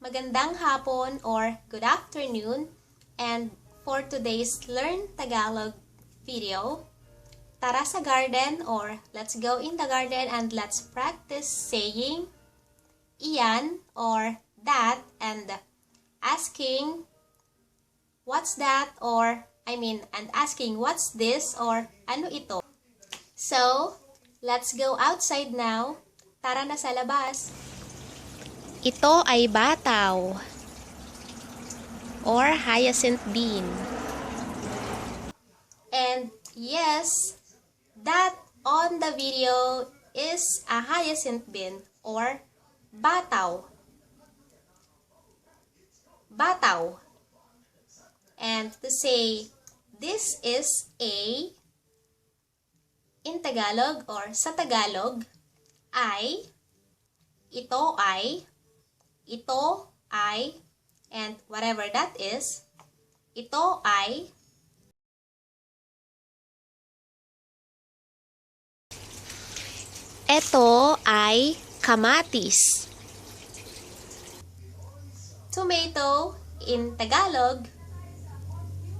Magandang hapon or good afternoon, and for today's Learn Tagalog video, tara sa garden or let's go in the garden and let's practice saying Iyan or that and asking what's that and asking what's this or ano ito. So, let's go outside now. Tara na sa labas. Ito ay bataw or hyacinth bean. And yes, that on the video is a hyacinth bean or bataw. Bataw. And to say this is a, in Tagalog or sa Tagalog, ay, ito ay, and whatever that is, ito ay, ito ay kamatis. Tomato in Tagalog,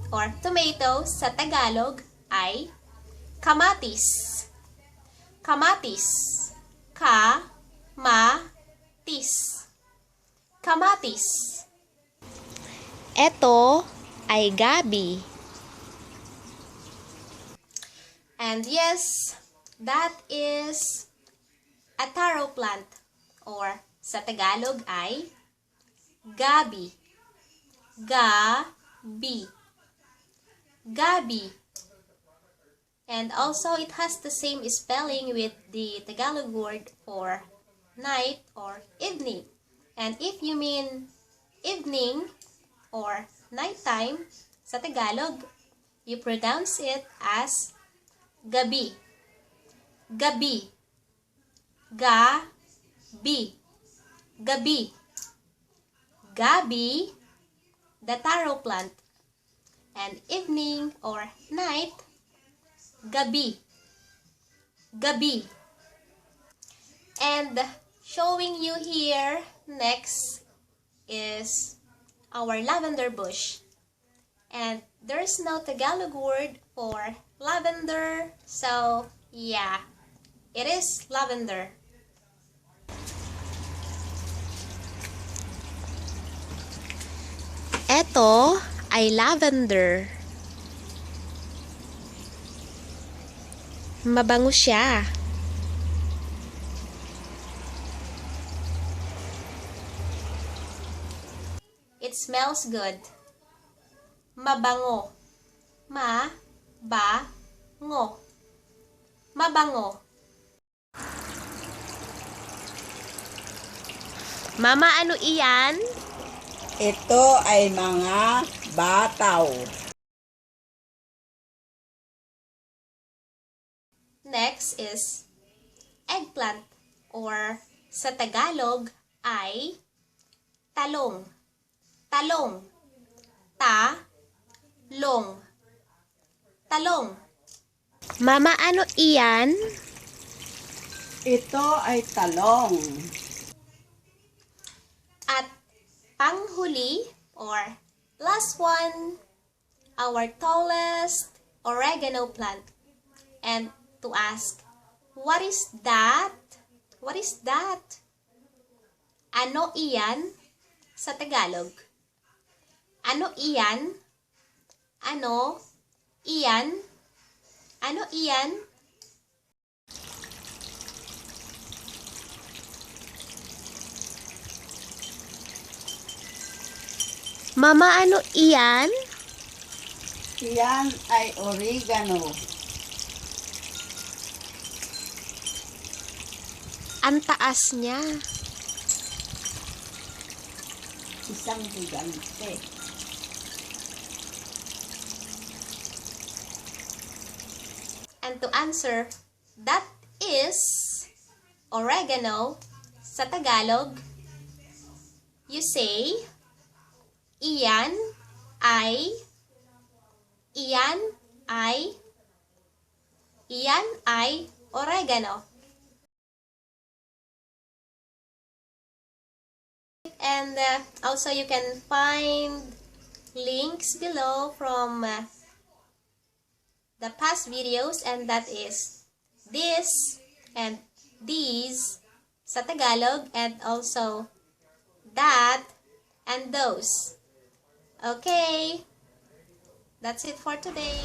or tomato sa Tagalog ay kamatis. Kamatis. Ka-ma-tis. Kamatis. Ito ay gabi. And yes, that is a taro plant or sa Tagalog ay gabi. Gabi. Gabi. And also it has the same spelling with the Tagalog word for night or evening. And if you mean evening or nighttime, sa Tagalog, you pronounce it as gabi. Gabi. Gabi. Gabi. Gabi, the taro plant. And evening or night, gabi. Gabi. And showing you here, next is our lavender bush. And there's no Tagalog word for lavender, so yeah, it is lavender. Ito ay lavender. Mabango siya. It smells good. Mabango. Ma-ba-ngo. Mabango. Mama, ano iyan? Ito ay mga bataw. Next is eggplant or sa Tagalog ay talong. Talong. Ta-long. Talong. Mama, ano iyan? Ito ay talong. At panghuli or last one, our tallest oregano plant. And to ask, what is that? What is that? Ano iyan sa Tagalog? Ano iyan? Ano iyan? Ano iyan? Mama, ano iyan? Iyan ay oregano. Ang taas niya. Isang gigante. And to answer, that is oregano sa Tagalog, you say, iyan ay oregano. And also you can find links below from the past videos, and that is this and these sa Tagalog, and also that and those. Okay, that's it for today.